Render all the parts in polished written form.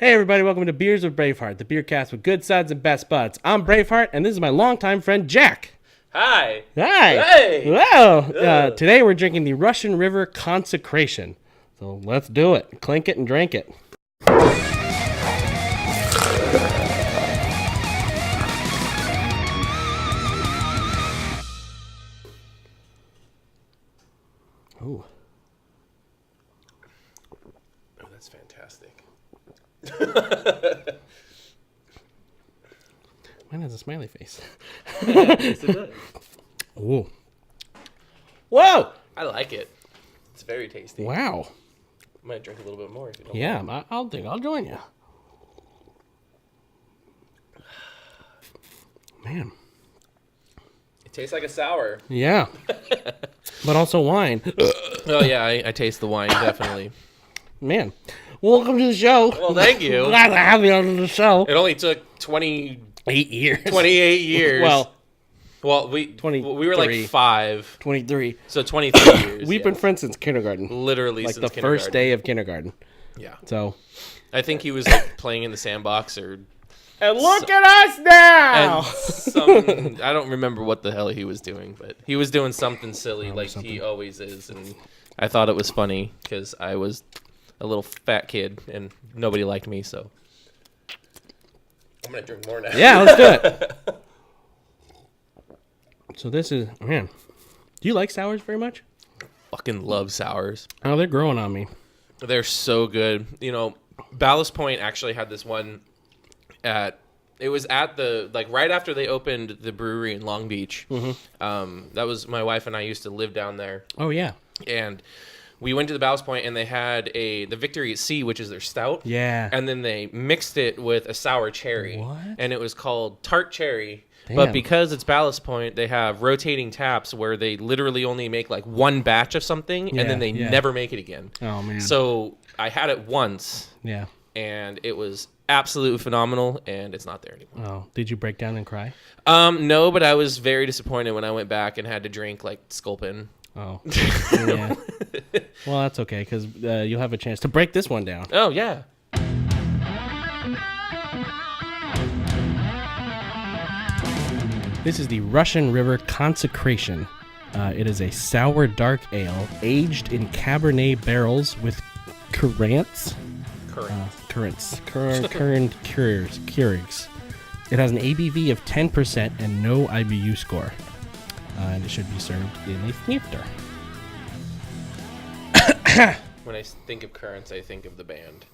Hey everybody, welcome to Beers with Braveheart, the beer cast with good sides and best buds. I'm Braveheart, and this is my longtime friend Jack. Hi. Hi. Hey. Wow. Today we're drinking the Russian River Consecration. So let's do it. Clink it and drink it. Ooh. Oh, that's fantastic. Mine has a smiley face. Yes, it does. Ooh. Whoa! I like it. It's very tasty. Wow. I might drink a little bit more if you don't Yeah, mind. I'll join you. Man. It tastes like a sour. Yeah. But also wine. Oh, yeah, I taste the wine, definitely. Man. Welcome to the show. Well, thank you. Glad to have you on the show. It only took 28 years. years. Well, we were like 5. 23. So 23 years. We've been friends since kindergarten. Literally like since the first day of kindergarten. Yeah. So. I think he was like playing in the sandbox or... And look at us now! And I don't remember what the hell he was doing, but he was doing something silly he always is. And I thought it was funny because I was a little fat kid and nobody liked me, so. I'm going to drink more now. Yeah, let's do it. So this is, man, do you like sours very much? Fucking love sours. Oh, they're growing on me. They're so good. You know, Ballast Point actually had this one it was at the, like, right after they opened the brewery in Long Beach. Mm-hmm. That was, my wife and I used to live down there. Oh, yeah. And we went to the Ballast Point, and they had the Victory at Sea, which is their stout. Yeah. And then they mixed it with a sour cherry. What? And it was called Tart Cherry. Damn. But because it's Ballast Point, they have rotating taps where they literally only make, like, one batch of something, and then they never make it again. Oh, man. So I had it once. Yeah. And it was absolutely phenomenal, and it's not there anymore. Oh, did you break down and cry? No, but I was very disappointed when I went back and had to drink, like, Sculpin. Oh, yeah. Well, that's okay, because you'll have a chance to break this one down. Oh, yeah. This is the Russian River Consecration. It is a sour dark ale aged in Cabernet barrels with currants. Current Keurigs. It has an ABV of 10% and no IBU score. And it should be served in a snifter. When I think of Currents, I think of the band.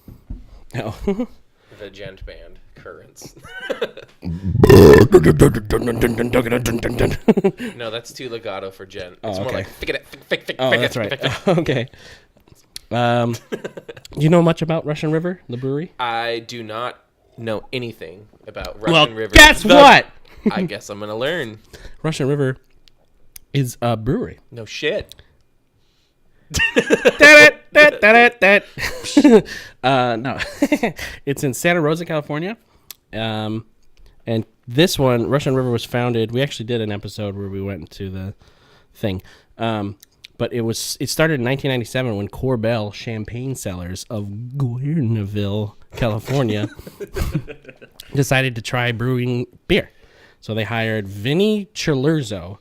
Oh. The gent band, Currents. No, that's too legato for gent. It's more like... That's right. Okay. Do you know much about Russian River, the brewery? I do not know anything about Russian River. Guess what? I guess I'm going to learn. Russian River is a brewery. No shit. No. It's in Santa Rosa, California. And this one, Russian River, was founded. We actually did an episode where we went into the thing. But it started in 1997 when Corbel Champagne Cellars of Guerneville, California, decided to try brewing beer. So they hired Vinny Chilurzo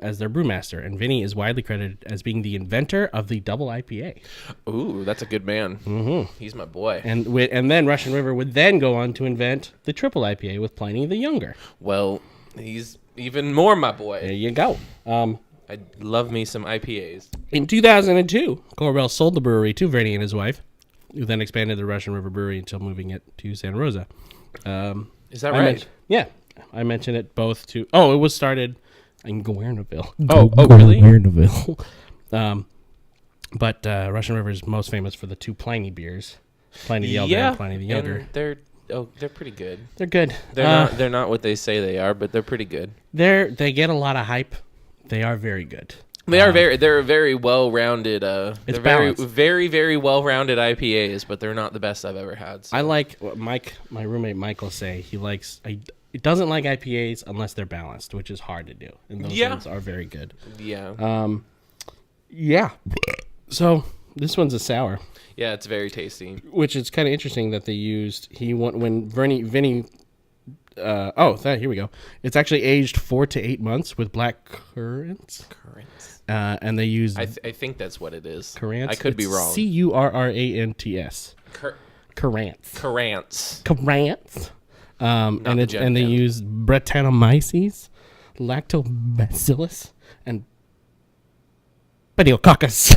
as their brewmaster, and Vinny is widely credited as being the inventor of the double IPA. Ooh, that's a good man. Mm-hmm. He's my boy. And then Russian River would then go on to invent the triple IPA with Pliny the Younger. Well, he's even more my boy. There you go. I love me some IPAs. In 2002, Corbel sold the brewery to Vinny and his wife, who then expanded the Russian River Brewery until moving it to Santa Rosa. Is that right? Yeah. I mentioned it both to... Oh, it was started in Guerneville. Oh, really? Guerneville. But Russian River is most famous for the two Pliny beers. Pliny the Elder and Pliny the Younger. And they're pretty good. They're good. They're not what they say they are, but they're pretty good. They get a lot of hype. They are very good. They're very well-rounded. They're balanced. very, very well-rounded IPAs, but they're not the best I've ever had. So. I like what my roommate Mike will say. He doesn't like IPAs unless they're balanced, which is hard to do. And those ones are very good. Yeah. Yeah. So This one's a sour, Yeah, it's very tasty. which is kind of interesting that they used. Here we go. It's actually aged 4 to 8 months with black currants. And they used. I think that's what it is. Currants. I could be wrong. Currants. Currants. Currants. Currants. And they used Brettanomyces, Lactobacillus, and Pediococcus,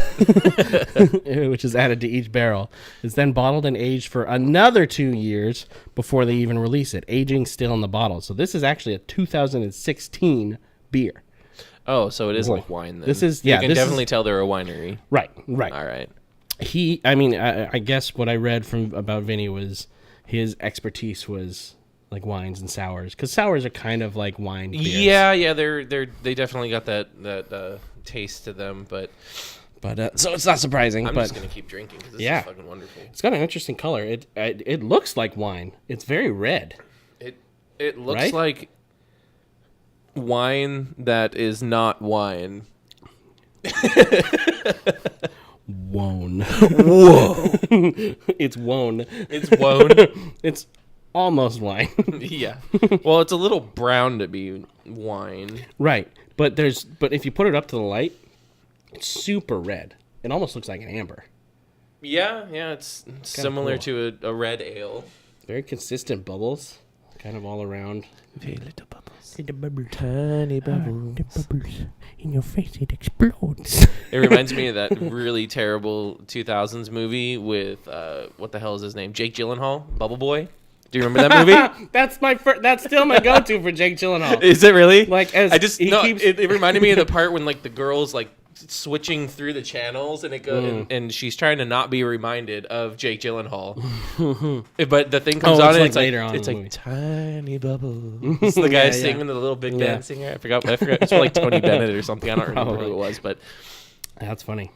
which is added to each barrel. It's then bottled and aged for another 2 years before they even release it, aging still in the bottle. So this is actually a 2016 beer. Oh, so it is like wine then. This is You can definitely tell they're a winery. Right. All right. I guess what I read about Vinny was his expertise was like wines and sours, because sours are kind of like wine beers. Yeah, they definitely got that taste to them, but so it's not surprising. I'm just gonna keep drinking because this is fucking wonderful. It's got an interesting color. It looks like wine. It's very red. It looks like wine that is not wine. Wone. Whoa. It's wone. It's wone. It's almost wine. Yeah. Well, it's a little brown to be wine. Right. But if you put it up to the light, it's super red. It almost looks like an amber. Yeah, it's similar to a red ale. Very consistent bubbles, kind of all around. Very little bubbles. Little bubbles. Tiny bubbles. The bubbles in your face, it explodes. It reminds me of that really terrible 2000s movie with what the hell is his name? Jake Gyllenhaal, Bubble Boy. Do you remember that movie? That's still my go-to for Jake Gyllenhaal. Is it really? Like it reminded me of the part when like the girl's like switching through the channels and it goes and she's trying to not be reminded of Jake Gyllenhaal. But the thing comes on and it's later on. It's like tiny bubbles. It's the guy singing the little big band singer. I forgot. It's like Tony Bennett or something. I don't remember who it was, but that's funny.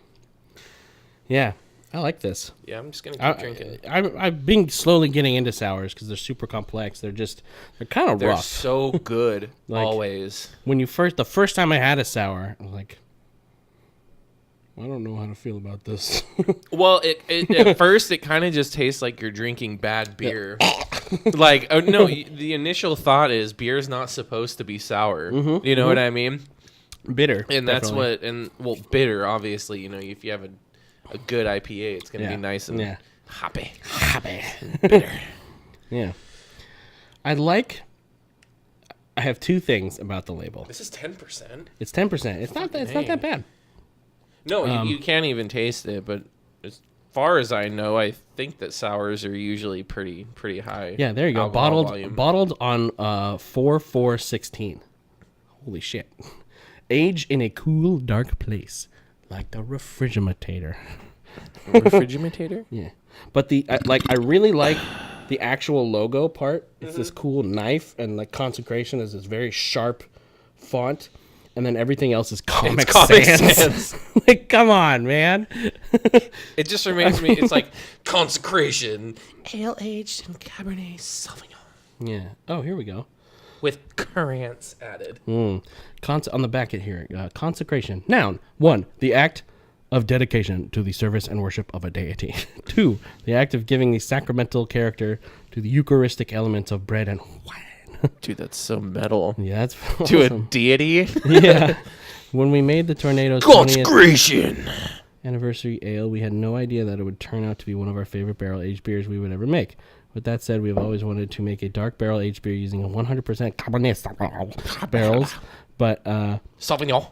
Yeah. I like this. Yeah, I'm just gonna keep drinking. I've been slowly getting into sours because they're super complex. They're kind of rough. They're so good always. When the first time I had a sour, I was like, I don't know how to feel about this. Well, at first it kind of just tastes like you're drinking bad beer. Like, oh no, the initial thought is beer's not supposed to be sour. You know what I mean? Bitter, and that's bitter. Obviously, if you have a good IPA, it's going to be nice and hoppy. Bitter. Yeah. I have two things about the label. This is 10%. It's 10%. It's not that bad. No, you can't even taste it, but as far as I know, I think that sours are usually pretty high. Yeah, there you go. Bottled on 4/4/16. Holy shit. Age in a cool, dark place. Like the refrigerator. Refrigerator? Yeah. But I really like the actual logo part. It's this cool knife, and like Consecration is this very sharp font, and then everything else is Comic Sans. Like, come on, man. It just reminds me, it's like Consecration, ale aged in Cabernet Sauvignon. Yeah. Oh, here we go. With currants added. On the back here, consecration. Noun. 1, the act of dedication to the service and worship of a deity. 2, the act of giving the sacramental character to the Eucharistic elements of bread and wine. Dude, that's so metal. Yeah, that's awesome. To a deity? Yeah. When we made the Tornado's Consecration 20th anniversary ale, we had no idea that it would turn out to be one of our favorite barrel-aged beers we would ever make. With that said, we have always wanted to make a dark barrel-aged beer using a 100% Cabernet barrels, but Sauvignon.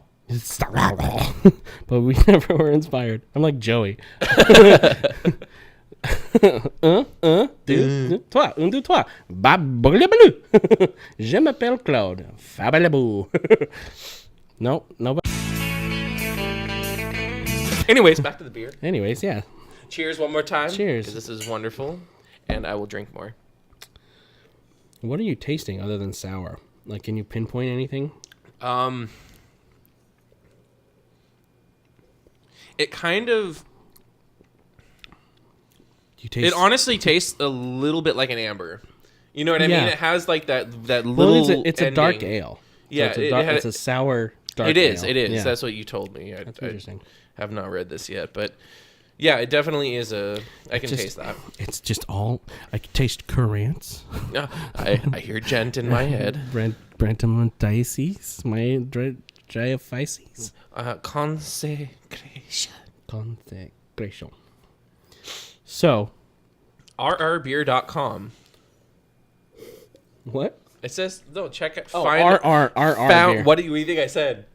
But we never were inspired. I'm like Joey. Deux, trois, un, deux, trois. Babalaboo. Je m'appelle Claude. Fabalaboo. No, nobody. Anyways, back to the beer. Anyways, yeah. Cheers one more time. Cheers. Because this is wonderful, and I will drink more. What are you tasting other than sour? Like, can you pinpoint anything? It kind of... It honestly tastes a little bit like an amber. You know what I mean? It has like that little. Well, it's a dark ale. Yeah, so it's a sour dark ale. It is. Yeah. That's what you told me. That's interesting. I have not read this yet, but Yeah, it definitely is I can taste that. It's just all... I can taste currants. I hear gent in my head. Brantamentices. My Diaphyces. Consecration. Consecration. So... rrbeer.com. What? It says, no, check it. Oh, find found beer. What do you think I said?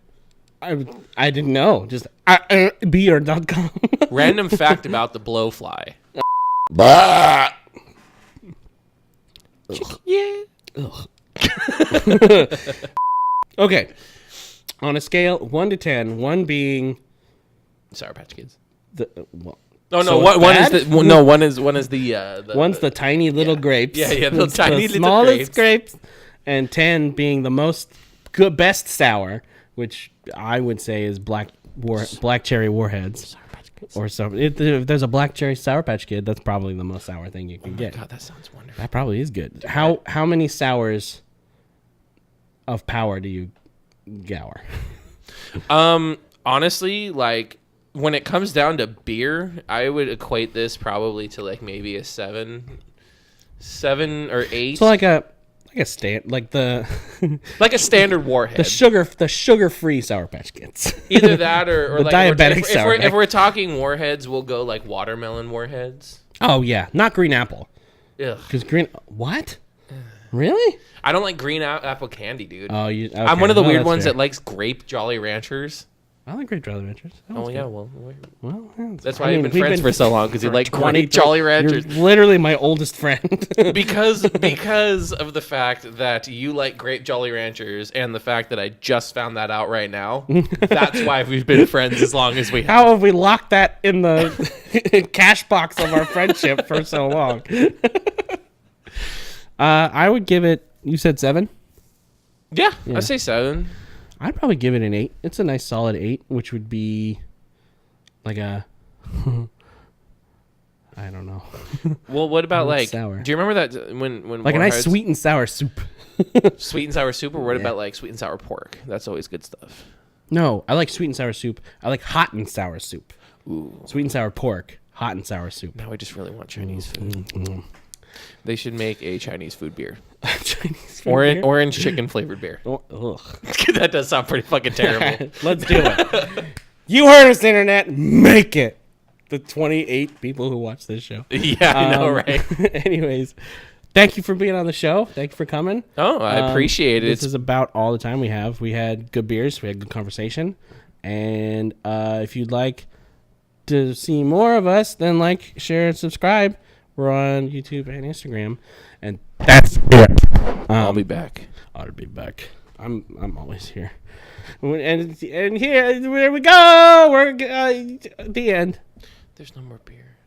I didn't know. Just beer.com. Random fact about the blowfly. Yeah. Okay. On a scale 1 to 10, 1 being Sour Patch Kids. well, Oh no! so One is bad? one is the one's the tiny little grapes. Yeah, the tiny little smallest grapes, and 10 being the best sour, which I would say is black cherry warheads. Or something. If there's a black cherry Sour Patch Kid, that's probably the most sour thing you can get. God, that sounds wonderful. That probably is good. How many sours of power do you gower? Honestly, like when it comes down to beer, I would equate this probably to like maybe a 7 or 8. So like a standard warhead. The sugar-free Sour Patch Kids. Either that or the like diabetic Sour Patch. If we're talking warheads, we'll go like watermelon warheads. Oh yeah, not green apple. Ugh. Because what? Really? I don't like green apple candy, dude. Oh, okay. I'm one of the weird ones fair. that likes grape Jolly Ranchers. I like grape Jolly Ranchers. Oh yeah, well, yeah, that's why we've been friends for so long, because you like grape Jolly Ranchers. You're literally my oldest friend. because of the fact that you like grape Jolly Ranchers, and the fact that I just found that out right now. That's why we've been friends as long as we have. How have we locked that in the cash box of our friendship for so long? I would give it. You said 7? Yeah, I'd say 7. I'd probably give it an 8. It's a nice solid 8, which would be like a... I don't know. Well, what about like... sour? Do you remember that when like a nice sweet and sour soup? Sweet and sour soup, or what about like sweet and sour pork? That's always good stuff. No, I like sweet and sour soup. I like hot and sour soup. Ooh. Sweet and sour pork, hot and sour soup. Now I just really want Chinese food. They should make a Chinese food beer. Chinese food beer? Orange chicken flavored beer. Ugh. That does sound pretty fucking terrible. Let's do it. You heard us, internet. Make it. The 28 people who watch this show. Yeah, I know, right? Anyways, thank you for being on the show. Thank you for coming. Oh, I appreciate it. This is about all the time we have. We had good beers. We had good conversation. And if you'd like to see more of us, then like, share, and subscribe. We're on YouTube and Instagram. And that's it. I'll be back. I'll be back. I'm always here. And here, there we go. We're at the end. There's no more beer.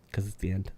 Because it's the end.